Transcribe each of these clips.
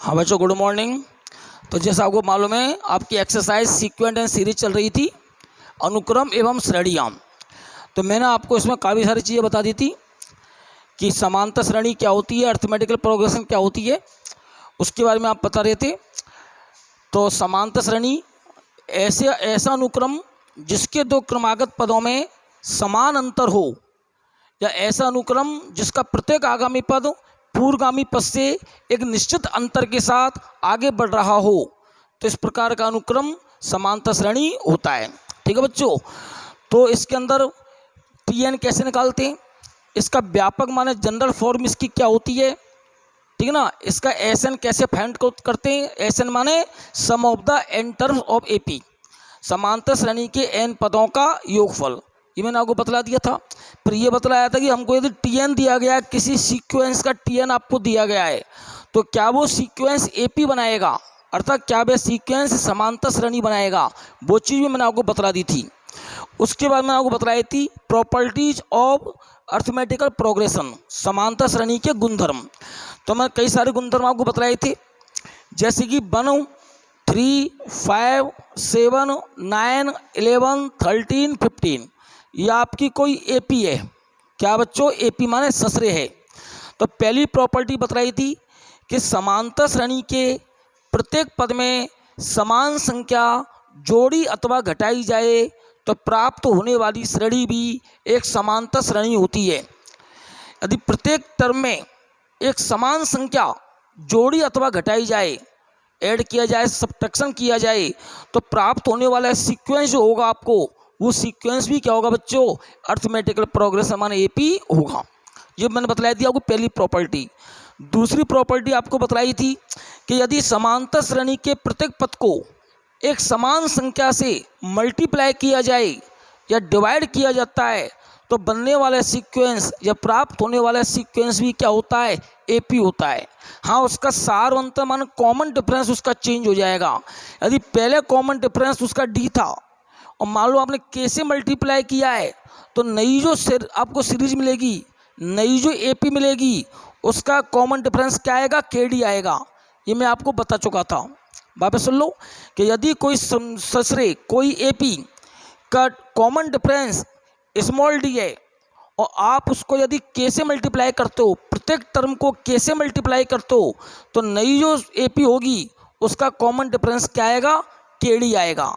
हाँ बच्चों, good morning. तो जैसा आपको मालूम है, आपकी एक्सरसाइज सीक्वेंट एंड सीरीज चल रही थी, अनुक्रम एवं श्रेणियाँ। तो मैंने आपको इसमें काफ़ी सारी चीज़ें बता दी थी कि समांतर श्रेणी क्या होती है, अरिथमेटिकल प्रोग्रेशन क्या होती है, उसके बारे में आप बता रहे थे। तो समांतर श्रेणी ऐसा अनुक्रम जिसके दो क्रमागत पदों में समान अंतर हो, या ऐसा अनुक्रम जिसका प्रत्येक आगामी पद पूर्वगामी पद से एक निश्चित अंतर के साथ आगे बढ़ रहा हो, तो इस प्रकार का अनुक्रम समांतर श्रेणी होता है। ठीक है बच्चों। तो इसके अंदर टीएन कैसे निकालते हैं, इसका व्यापक माने जनरल फॉर्म इसकी क्या होती है, ठीक है ना। इसका एसएन कैसे फाइंड करते हैं, एसएन माने sum of the n terms of AP, समांतर श्रेणी के एन पदों का योगफल। ये मैंने आपको बतला दिया था। फिर ये बतलाया था कि हमको यदि टीएन दिया गया है, किसी सीक्वेंस का टीएन आपको दिया गया है, तो क्या वो सीक्वेंस एपी बनाएगा, अर्थात क्या वह सीक्वेंस समांतर श्रेणी बनाएगा, वो चीज़ भी मैंने आपको बतला दी थी। उसके बाद मैंने आपको बतलाई थी प्रॉपर्टीज ऑफ अरिथमेटिकल प्रोग्रेशन, समांतर श्रेणी के गुणधर्म। तो मैं कई सारे गुणधर्म आपको बतलाए थे, जैसे कि 1, 3, 5, 7, 9, 11, 13, 15। ये आपकी कोई एपी है। क्या बच्चों, एपी माने ससरे है। तो पहली प्रॉपर्टी बतलाई थी कि समांतर श्रेणी के प्रत्येक पद में समान संख्या जोड़ी अथवा घटाई जाए तो प्राप्त होने वाली श्रेणी भी एक समांतर श्रेणी होती है। यदि प्रत्येक टर्म में एक समान संख्या जोड़ी अथवा घटाई जाए, ऐड किया जाए, सब्ट्रैक्शन किया जाए, तो प्राप्त होने वाला सीक्वेंस जो होगा आपको, वो सीक्वेंस भी क्या होगा बच्चों, अरिथमेटिकल प्रोग्रेशन माने एपी होगा। ये मैंने बतलाई थी आपको पहली प्रॉपर्टी। दूसरी प्रॉपर्टी आपको बतलाई थी कि यदि समांतर श्रेणी के प्रत्येक पद को एक समान संख्या से मल्टीप्लाई किया जाए या डिवाइड किया जाता है, तो बनने वाला सीक्वेंस या प्राप्त होने वाला सीक्वेंस भी क्या होता है, एपी होता है। हाँ, उसका सार अंतर मान कॉमन डिफरेंस उसका चेंज हो जाएगा। यदि पहले कॉमन डिफरेंस उसका डी था और मान लो आपने के से मल्टीप्लाई किया है, तो नई जो आपको सीरीज मिलेगी, नई जो एपी मिलेगी, उसका कॉमन डिफरेंस क्या आएगा, के डी आएगा। ये मैं आपको बता चुका था। वापस सुन लो कि यदि कोई ससरे कोई एपी का कॉमन डिफरेंस स्मॉल डी है और आप उसको यदि के से मल्टीप्लाई करते हो, प्रत्येक टर्म को के से मल्टीप्लाई करते हो, तो नई जो एपी होगी उसका कॉमन डिफरेंस क्या आएगा, के डी आएगा।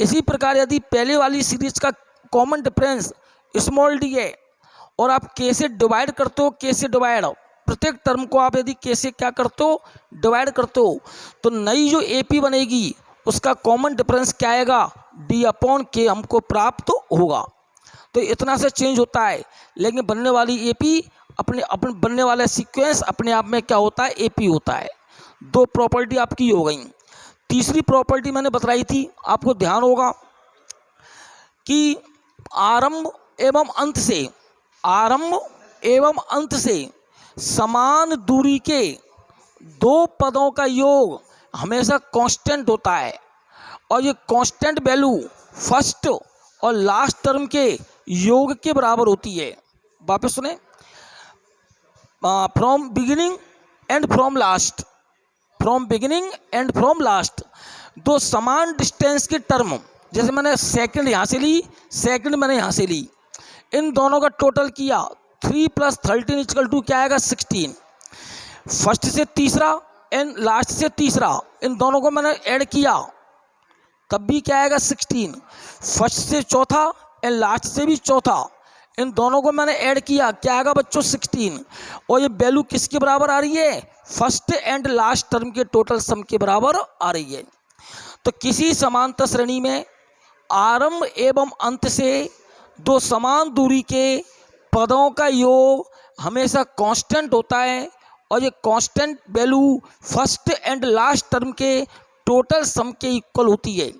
इसी प्रकार यदि पहले वाली सीरीज का कॉमन डिफरेंस स्मॉल डी है और आप के से डिवाइड करते हो, के से डिवाइड, प्रत्येक टर्म को आप यदि के से क्या करते हो, डिवाइड करते हो, तो नई जो एपी बनेगी उसका कॉमन डिफरेंस क्या आएगा, डी अपॉन के हमको प्राप्त होगा। तो इतना से चेंज होता है, लेकिन बनने वाली एपी अपने बनने वाला सीक्वेंस अपने आप में क्या होता है, एपी होता है। दो प्रॉपर्टी आपकी हो गई। तीसरी प्रॉपर्टी मैंने बताई थी, आपको ध्यान होगा कि आरंभ एवं अंत से समान दूरी के दो पदों का योग हमेशा कांस्टेंट होता है, और ये कांस्टेंट वैल्यू फर्स्ट और लास्ट टर्म के योग के बराबर होती है। वापस सुने, from beginning and from last, from beginning and from last, दो समान डिस्टेंस के टर्म, जैसे मैंने सेकंड यहाँ से ली, सेकंड मैंने यहाँ से ली, इन दोनों का टोटल किया 3 + 13 = क्या आएगा, 16। फर्स्ट से तीसरा एंड लास्ट से तीसरा, इन दोनों को मैंने ऐड किया, तब भी क्या आएगा, 16। फर्स्ट से चौथा एंड लास्ट से भी चौथा, इन दोनों को मैंने ऐड किया, क्या आएगा बच्चों, 16। और ये वैल्यू किसके बराबर आ रही है, फर्स्ट एंड लास्ट टर्म के टोटल सम के बराबर आ रही है। तो किसी समांतर श्रेणी में आरंभ एवं अंत से दो समान दूरी के पदों का योग हमेशा कांस्टेंट होता है, और ये constant value first and last term के टोटल सम के इक्वल होती है।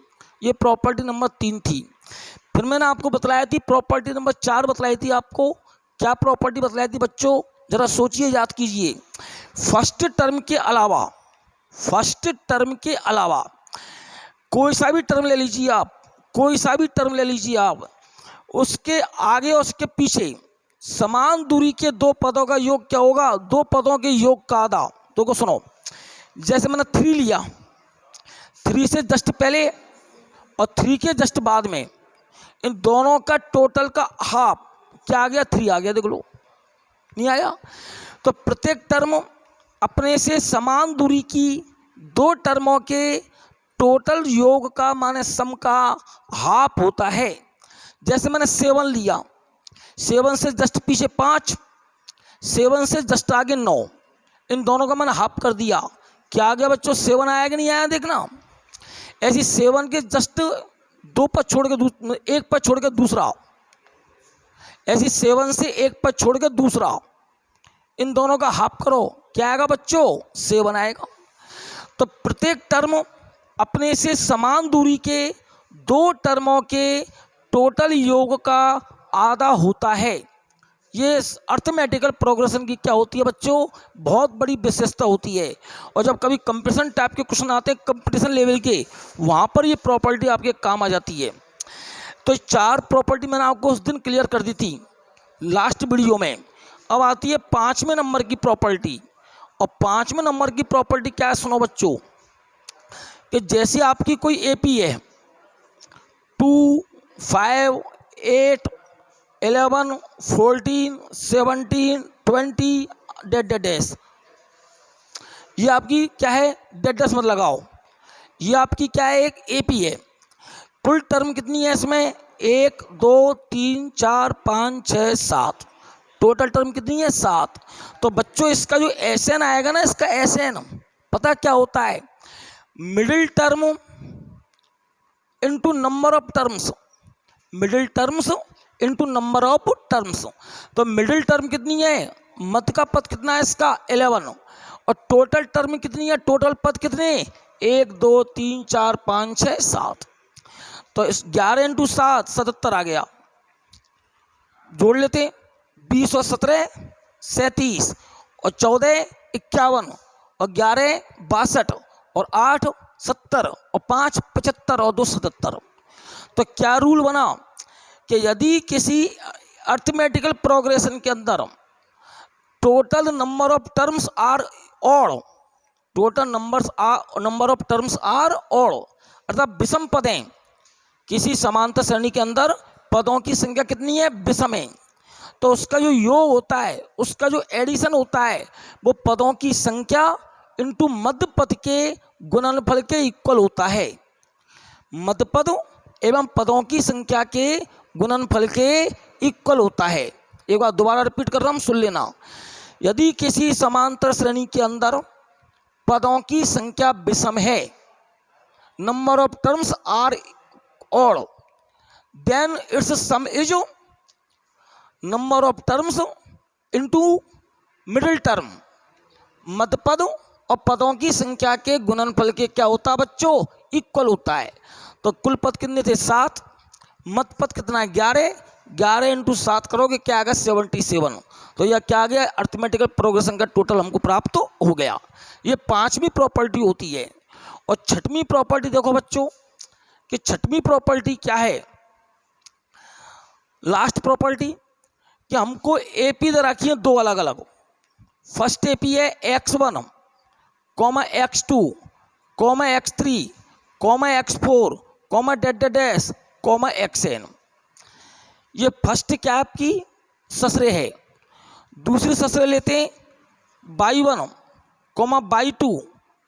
ये प्रॉपर्टी नंबर 3 थी। फिर मैंने आपको बतलाया थी प्रॉपर्टी नंबर 4 बतलाई थी आपको। क्या प्रॉपर्टी बतलाई थी बच्चों, जरा सोचिए, याद कीजिए। फर्स्ट टर्म के अलावा कोई सा भी टर्म ले लीजिए आप, कोई सा भी टर्म ले लीजिए आप, उसके आगे और उसके पीछे समान दूरी के दो पदों का योग क्या होगा, दो पदों के योग का आधा। तो को सुनो, जैसे मैंने 3 लिया, 3 से जस्ट पहले और 3 के जस्ट बाद में, इन दोनों का टोटल का हाफ क्या आ गया, 3 आ गया। देख लो, नहीं आया? तो प्रत्येक टर्म अपने से समान दूरी की दो टर्मों के टोटल योग का माने सम का हाफ होता है। जैसे मैंने 7 लिया, 7 से जस्ट पीछे 5, 7 से जस्ट आगे 9, इन दोनों का मैंने हाफ कर दिया। क्या आ गया बच्चों, 7 आया कि नहीं आया? देखना, ऐसी 7 के जस्ट 2 पद छोड़ के 1 पद छोड़ के दूसरा, ऐसी 7 से 1 पद छोड़ के दूसरा, इन दोनों का हाफ करो, क्या आएगा बच्चों, 7 आएगा। तो प्रत्येक टर्म अपने से समान दूरी के दो टर्मों के टोटल योग का आधा होता है। ये अर्थमेटिकल प्रोग्रेशन की क्या होती है बच्चों, बहुत बड़ी विशेषता होती है। और जब कभी कंपटीशन टाइप के क्वेश्चन आते हैं कंपटीशन लेवल के, वहाँ पर ये प्रॉपर्टी आपके काम आ जाती है। तो 4 प्रॉपर्टी मैंने आपको उस दिन क्लियर कर दी थी लास्ट वीडियो में। अब आती है 5वें नंबर की प्रॉपर्टी। और 5वें नंबर की प्रॉपर्टी क्या है, सुनो बच्चों, कि जैसे आपकी कोई एपी है 2, 5, 8, 11, 14, 17, 20 डैश, ये आपकी क्या है, डैश मत लगाओ, ये आपकी क्या है, एक एपी है। कुल टर्म कितनी है इसमें, 1, 2, 3, 4, 5, 6, 7, टोटल टर्म कितनी है, 7। तो बच्चों इसका जो एसएन आएगा ना, इसका एसएन पता क्या होता है, middle term into number of terms, middle terms into number of terms. तो मिडिल टर्म कितनी है, मध्य का पद कितना है इसका, 11, और टोटल टर्म कितनी है, टोटल पद कितने, 1, 2, 3, 4, 5, 6, 7। तो इस 11 इंटू 7 77 आ गया। जोड़ लेते, 20 और 17 37, और 14 51, और 11 62, और 8 70, और 5 75, और 2 77। तो क्या रूल बना कि यदि किसी अर्थमेटिकल प्रोग्रेशन के अंदर total number of terms are odd, total number of terms are odd, अर्थात विषम पदें, किसी समांतर श्रेणी के अंदर पदों की संख्या कितनी है, विषम है, तो उसका जो योग होता है, उसका जो एडिशन होता है, वो पदों की संख्या इनटू मध्य पद के गुणनफल के इक्वल होता है। मध्य पद एवं पदों की संख्या के गुणनफल के इक्वल होता है। एक बार दोबारा रिपीट कर रहा हूँ, सुन लेना। यदि किसी समांतर श्रेणी के अंदर पदों की संख्या विषम है, number of terms are odd, then its sum is number of terms into middle term, मध्य पद और पदों की संख्या के गुणनफल के क्या होता है बच्चों, इक्वल होता है। तो कुल पद कितने थे, 7, मध्य पद कितना है, 11, 11 इंटू 7 करोगे क्या आएगा, 77। तो यह क्या आ गया, अर्थमेटिकल प्रोग्रेशन का टोटल हमको प्राप्त हो गया। ये 5वीं प्रॉपर्टी होती है। और 6वीं प्रॉपर्टी देखो बच्चों, कि 6वीं प्रॉपर्टी क्या है, लास्ट प्रॉपर्टी, कि हमको एपी दे रखी है 2 अलग अलग। फर्स्ट एपी है x1, x2, x3, x4, dash, xn। ये फर्स्ट क्या आपकी ससरे है। दूसरी ससरे लेते हैं y1, y2,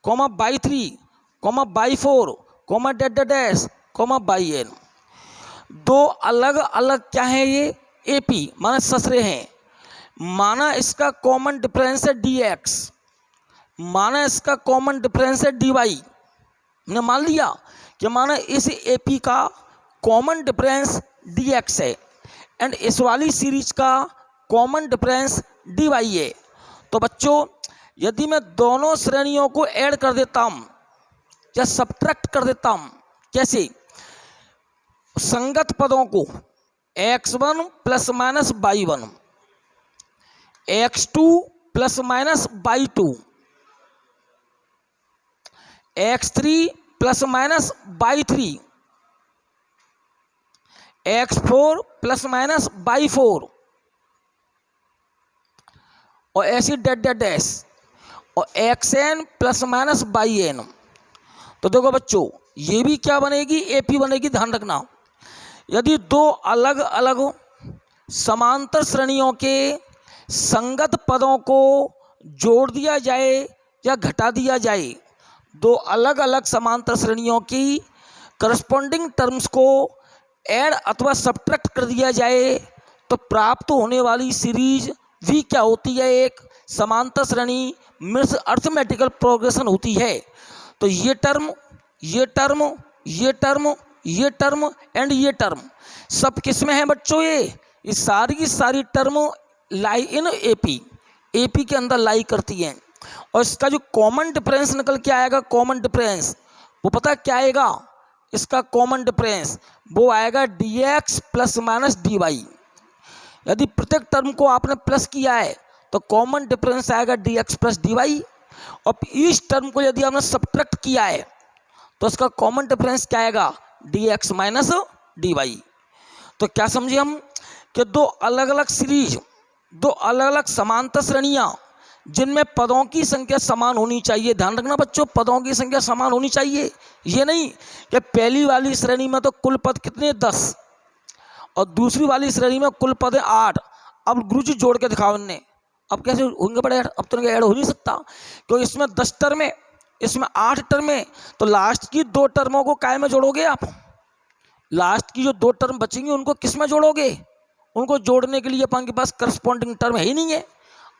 y3, y4, dash, yn। 2 अलग अलग क्या है, ये एपी माना ससरे हैं। माना इसका कॉमन डिफरेंस है dx, माना इसका कॉमन डिफरेंस है dy। ने मान लिया कि माना इस एपी का कॉमन डिफरेंस dx है एंड इस वाली सीरीज का कॉमन डिफरेंस dy है। तो बच्चों यदि मैं दोनों श्रेणियों को ऐड कर देता हूँ या सब्ट्रैक्ट कर देता हूँ, कैसे, संगत पदों को x1 plus minus y1, x2 plus minus y2, x3 plus minus y3, x4 plus minus y4, और ऐसी डैश। और x n plus minus y n. तो देखो बच्चों ये भी क्या बनेगी, एपी बनेगी, ध्यान रखना। यदि दो अलग अलग समांतर श्रेणियों के संगत पदों को जोड़ दिया जाए या घटा दिया जाए, दो अलग अलग समांतर श्रेणियों की करस्पॉन्डिंग टर्म्स को ऐड अथवा सब्ट्रैक्ट कर दिया जाए तो प्राप्त होने वाली सीरीज भी क्या होती है, एक समांतर श्रेणी मीन्स अर्थमेटिकल प्रोग्रेशन होती है। तो ये टर्म, ये टर्म, ये टर्म, ये टर्म एंड ये टर्म सब किस में है बच्चों, ये सारी की सारी term lie in AP, AP के अंदर लाई करती हैं। और इसका जो कॉमन डिफरेंस निकल के आएगा, कॉमन डिफरेंस वो पता है क्या आएगा, इसका कॉमन डिफरेंस वो आएगा dx प्लस माइनस dy। यदि प्रत्येक टर्म को आपने प्लस किया है तो कॉमन डिफरेंस आएगा dx प्लस dy, और इस टर्म को यदि आपने सब्ट्रैक्ट किया है तो इसका कॉमन डिफरेंस क्या आएगा, dx माइनस dy। तो क्या समझे हम कि दो अलग अलग सीरीज, दो अलग अलग समांतर श्रेणियां जिनमें पदों की संख्या समान होनी चाहिए। ध्यान रखना बच्चों, पदों की संख्या समान होनी चाहिए। ये नहीं कि पहली वाली श्रेणी में तो कुल पद कितने 10 और दूसरी वाली श्रेणी में कुल पद 8। अब गुरुजी जोड़ के दिखाओ इनने, अब कैसे होंगे बड़े, अब तो ऐड हो नहीं सकता क्योंकि इसमें 10 टर्म है, इसमें 8 टर्म है। तो लास्ट की 2 टर्मों को काय में जोड़ोगे आप, लास्ट की जो 2 टर्म बचेंगी उनको किस में जोड़ोगे, उनको जोड़ने के लिए अपन के पास करस्पॉन्डिंग टर्म है ही नहीं है।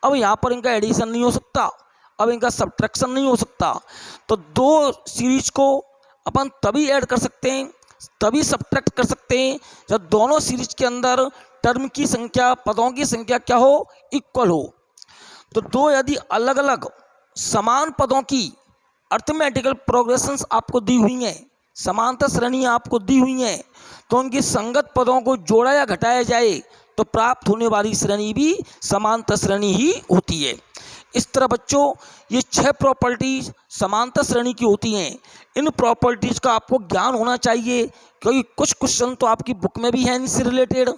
अब यहाँ पर इनका एडिशन नहीं हो सकता, अब इनका सब्ट्रैक्शन नहीं हो सकता। तो दो सीरीज को अपन तभी ऐड कर सकते हैं, तभी सब्ट्रैक्ट कर सकते हैं जब दोनों सीरीज के अंदर टर्म की संख्या, पदों की संख्या क्या हो, इक्वल हो। तो दो यदि अलग अलग समान पदों की अर्थमेटिकल प्रोग्रेशंस आपको दी हुई हैं, समांतर श्रेणियाँ आपको दी हुई हैं, तो उनकी संगत पदों को जोड़ा या घटाया जाए तो प्राप्त होने वाली श्रेणी भी समांतर श्रेणी ही होती है। इस तरह बच्चों ये 6 प्रॉपर्टीज समांतर श्रेणी की होती हैं। इन प्रॉपर्टीज का आपको ज्ञान होना चाहिए क्योंकि कुछ क्वेश्चन तो आपकी बुक में भी हैं इनसे रिलेटेड,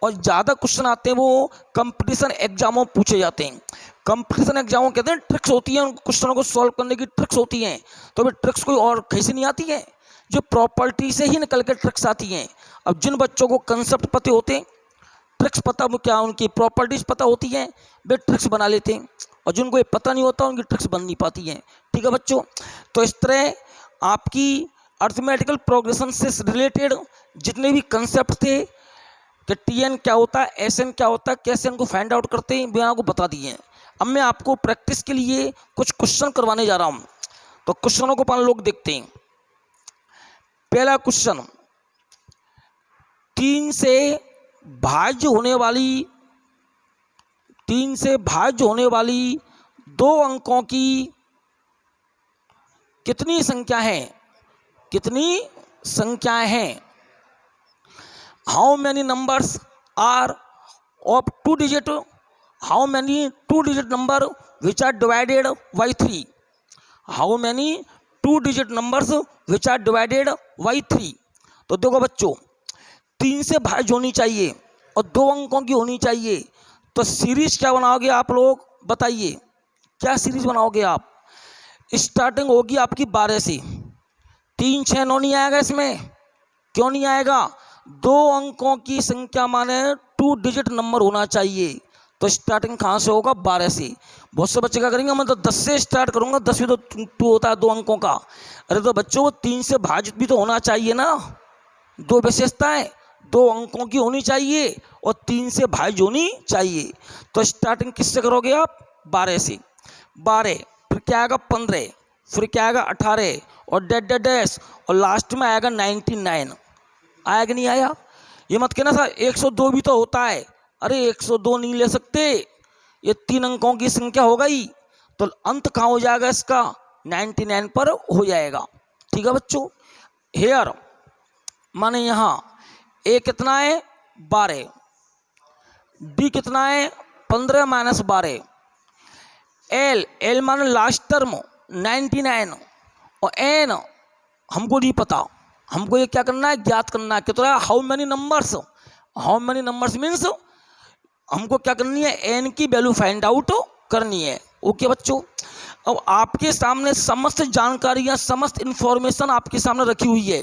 और ज़्यादा क्वेश्चन आते हैं वो कंपटीशन एग्जामों पूछे जाते हैं। कंपटीशन एग्जामों कहते हैं ट्रिक्स होती हैं, उन क्वेश्चनों को सॉल्व करने की ट्रिक्स होती हैं। तो भाई ट्रिक्स कोई और कहीं से नहीं आती है, जो प्रॉपर्टी से ही निकल के ट्रिक्स आती हैं। अब जिन बच्चों को कंसेप्ट पते होते हैं, ट्रिक्स पता वो क्या उनकी प्रॉपर्टीज पता होती हैं, वे ट्रिक्स बना लेते हैं, और जिनको ये पता नहीं होता उनकी ट्रिक्स बन नहीं पाती हैं। ठीक है बच्चों, तो इस तरह आपकी अर्थमेटिकल प्रोग्रेशन से रिलेटेड जितने भी कंसेप्ट थे कि टीएन क्या होता है, एसएन क्या होता है, कैसे इनको फाइंड आउट करते हैं, वे आपको बता दिए हैं। अब मैं आपको प्रैक्टिस के लिए कुछ क्वेश्चन करवाने जा रहा हूँ, तो क्वेश्चनों को अपन लोग देखते हैं। पहला क्वेश्चन, 3 से भाज्य होने वाली 2 अंकों की कितनी संख्या है, कितनी संख्याएं हैं। How many numbers are of 2 digit, how many 2 digit number which are divided by 3, how many 2 digit numbers which are divided by 3। तो देखो बच्चों 3 से भाज्य होनी चाहिए और 2 अंकों की होनी चाहिए, तो सीरीज क्या बनाओगे आप लोग बताइए, क्या सीरीज बनाओगे आप। स्टार्टिंग होगी आपकी 12 से, 3 6 9 नहीं आएगा इसमें, क्यों नहीं आएगा, 2 अंकों की संख्या माने 2 डिजिट नंबर होना चाहिए। तो स्टार्टिंग कहाँ से होगा, 12 से। बहुत से बच्चे क्या करेंगे, मैं तो 10 से स्टार्ट करूंगा, 10 भी तो 2 होता है 2 अंकों का। अरे तो बच्चों वो 3 से भाजित भी तो होना चाहिए ना, 2 विशेषताएं, 2 अंकों की होनी चाहिए और 3 से भाज्य होनी चाहिए। तो स्टार्टिंग किससे करोगे आप, 12 से। 12 फिर क्या आएगा 15, फिर क्या आएगा 18 और डैश और लास्ट में आएगा 99। आया कि नहीं आया, ये मत कहना सर 102 भी तो होता है। अरे 102 नहीं ले सकते, ये 3 अंकों की संख्या हो गई, तो अंत कहाँ हो जाएगा इसका, 99 पर हो जाएगा। ठीक है बच्चों, हेयर माने यहाँ ए कितना है 12, डी कितना है 15 माइनस 12, एल माने लास्ट टर्म 99 और एन हमको नहीं पता, हमको ये क्या करना है, ज्ञात करना है। कितना है, how many numbers, how many numbers means हमको क्या करनी है, एन की वैल्यू फाइंड आउट करनी है। ओके बच्चों, अब आपके सामने समस्त जानकारियाँ, समस्त इन्फॉर्मेशन आपके सामने रखी हुई है,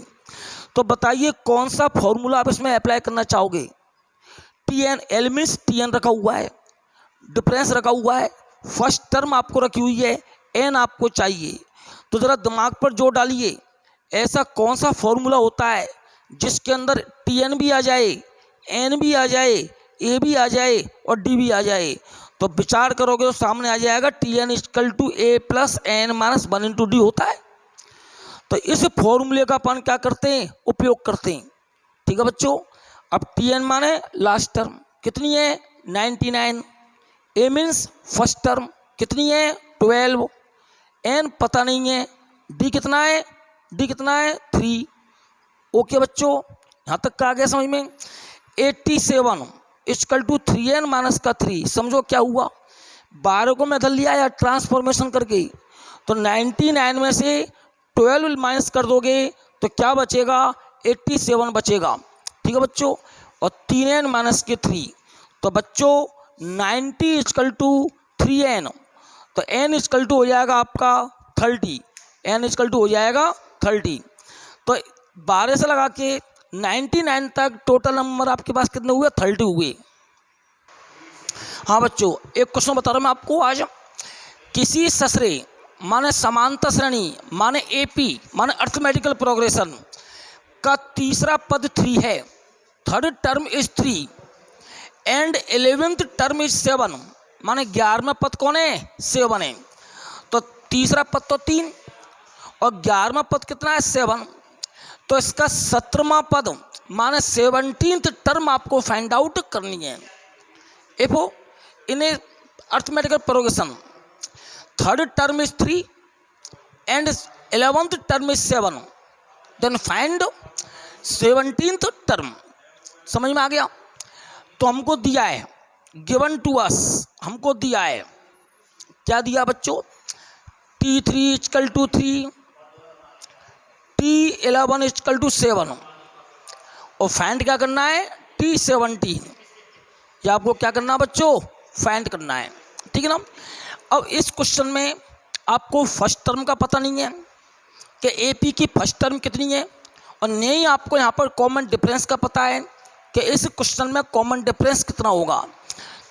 तो बताइए कौन सा फॉर्मूला आप इसमें अप्लाई करना चाहोगे। T n, l means t n रखा हुआ है, डिफरेंस रखा हुआ है, फर्स्ट टर्म आपको रखी हुई है, एन आपको चाहिए। तो ज़रा दिमाग पर जोर डालिए, ऐसा कौन सा फॉर्मूला होता है जिसके अंदर टी एन भी आ जाए, एन भी आ जाए, ए भी आ जाए और डी भी आ जाए। तो विचार करोगे तो सामने आ जाएगा t n equal to a plus n minus 1 into d होता है। तो इस फॉर्मूले का अपन क्या करते हैं, उपयोग करते हैं। ठीक है बच्चों, अब टी एन माने लास्ट टर्म कितनी है 99, ए मीन्स फर्स्ट टर्म कितनी है 12, एन पता नहीं है, डी कितना है, डी कितना है 3। ओके बच्चों, यहाँ तक का आ गया समझ में। 87 इक्वल टू 3n माइनस का 3, समझो क्या हुआ, 12 को मैं इधर लिया या ट्रांसफॉर्मेशन करके, तो 99 में से 12 माइनस कर दोगे तो क्या बचेगा 87 बचेगा। ठीक है बच्चों, और 3n माइनस के 3, तो बच्चों 90 इक्वल टू 3n, तो n इक्वल टू हो जाएगा आपका 30, n इक्वल टू हो जाएगा 30। तो 12 से लगा के 99 तक टोटल नंबर आपके पास कितने हुए 30 हुए। हाँ बच्चों, एक क्वेश्चन बता रहा हूँ मैं आपको आज। किसी ससरे माने समांतर श्रेणी माने एपी माने अर्थमेटिकल प्रोग्रेशन का तीसरा पद 3 है, third term is 3 and 11th term is 7, माने 11वां पद कौन है 7 है। तो तीसरा पद तो 3 और 11वां पद कितना है 7, तो इसका 17वां पद माने 17th टर्म आपको फाइंड आउट करनी है। If in arithmetical progression third term is 3 and 11th term is 7, then find 17th term. समझ में आ गया। तो हमको दिया है गिवन टू अस, हमको दिया है क्या दिया बच्चों, T3 equal to 3, T11 equal to 7 और फाइंड क्या करना है T17, ये आपको क्या करना है बच्चों फाइंड करना है। ठीक है ना। अब इस क्वेश्चन में आपको फर्स्ट टर्म का पता नहीं है कि एपी की फर्स्ट टर्म कितनी है, और नहीं आपको यहाँ पर कॉमन डिफरेंस का पता है कि इस क्वेश्चन में कॉमन डिफरेंस कितना होगा।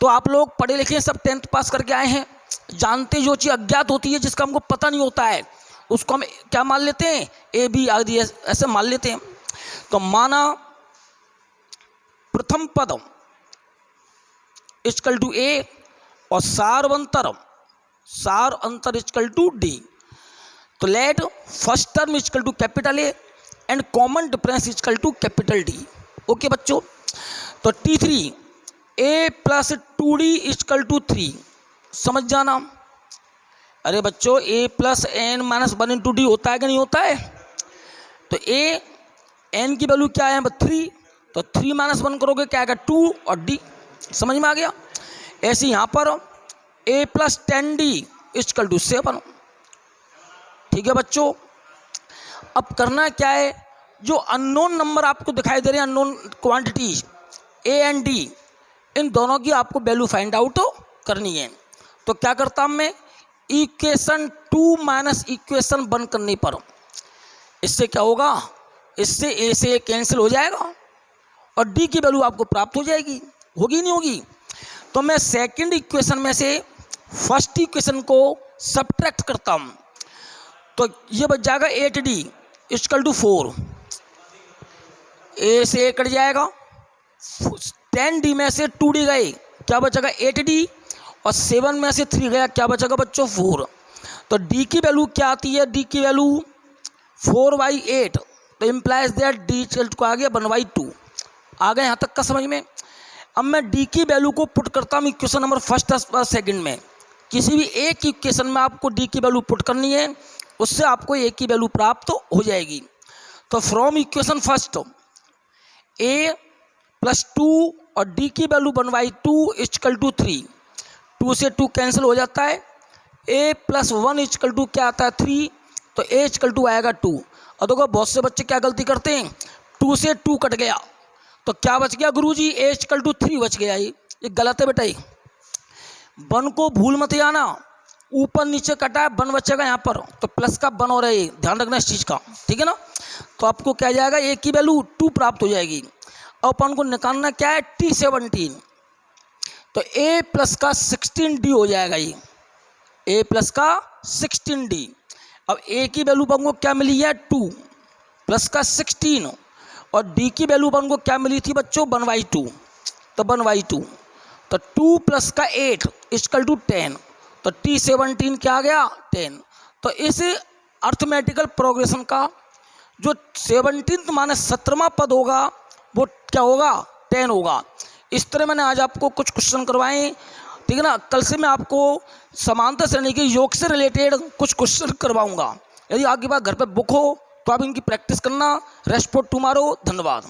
तो आप लोग पढ़े लिखे सब 10th पास करके आए हैं, जानते जो चीज़ अज्ञात होती है जिसका हमको पता नहीं होता है उसको हम क्या मान लेते हैं ए बी आदि ऐसे मान लेते हैं। तो माना प्रथम पद इक्वल टू ए और सार अंतर इक्वल टू डी, तो let first term equal to capital A and common difference equal to capital D. Okay बच्चों, तो T3 a plus 2d equal to 3, समझ जाना। अरे बच्चों a plus n minus 1 into d होता है कि नहीं होता है। तो a n की वैल्यू क्या है 3, तो 3 माइनस 1 करोगे क्या आएगा 2 और d, समझ में आ गया। ऐसे यहाँ पर a plus 10d equal to 7। ठीक है बच्चों, अब करना क्या है, जो अननोन नंबर आपको दिखाई दे रहे हैं unknown quantities a and d, इन दोनों की आपको वैल्यू फाइंड आउट करनी है। तो क्या करता हूँ मैं, इक्वेशन 2 माइनस इक्वेशन 1 करने पर इससे क्या होगा, इससे ए से कैंसिल हो जाएगा और डी की वैल्यू आपको प्राप्त हो जाएगी, होगी नहीं होगी। तो मैं सेकंड इक्वेशन में से फर्स्ट इक्वेशन को सब्ट्रैक्ट करता हूँ, तो ये बच जाएगा 8d इक्वल टू 4, ए से कट जाएगा, 10d में से 2d गए क्या बचेगा 8d और 7 में से 3 गया क्या बचेगा बच्चों 4। तो d की वैल्यू क्या आती है, d की वैल्यू 4/8, तो implies that d equal to आ गया 1/2। आ गए यहाँ तक का समझ में। अब मैं d की वैल्यू को पुट करता हूँ इक्वेशन नंबर फर्स्ट और सेकंड में, किसी भी एक इक्वेशन में आपको d की वैल्यू पुट करनी है, उससे आपको a की वैल्यू प्राप्त हो जाएगी। तो from equation first a plus 2 और d की वैल्यू 1/2 इक्वल टू 3, 2 से 2 कैंसिल हो जाता है, a प्लस 1 इक्वल टू क्या आता है 3, तो a इक्वल टू आएगा 2। और देखो बहुत से बच्चे क्या गलती करते हैं, 2 से 2 कट गया तो क्या बच गया गुरुजी a इक्वल टू 3 बच गया। ये गलत है बेटा, 1 को भूल मत आना, ऊपर नीचे कटा है, 1 बचेगा यहाँ पर, तो प्लस का 1 और है, ध्यान रखना इस चीज़ का, ठीक है ना। तो आपको क्या जाएगा, ए की वैल्यू 2 प्राप्त हो जाएगी। अब अपन को निकालना क्या है, T17, तो ए प्लस का 16D हो जाएगा ये, ए प्लस का 16D। अब ए की वैल्यू अपन को क्या मिली है, 2 प्लस का 16, और डी की वैल्यू अपन को क्या मिली थी बच्चों, 1/2, तो 1/2, तो 2 प्लस का 8 इक्वल टू 10, तो T17 क्या आ गया, 10। तो इस अर्थमेटिकल प्रोग्रेशन का जो 17th माने 17वां पद होगा वो क्या होगा, 10 होगा। इस तरह मैंने आज आपको कुछ क्वेश्चन करवाए, ठीक है ना। कल से मैं आपको समांतर श्रेणी के योग से रिलेटेड कुछ क्वेश्चन करवाऊंगा। यदि आपके पास घर पे बुक हो तो आप इनकी प्रैक्टिस करना। Rest for tomorrow. धन्यवाद।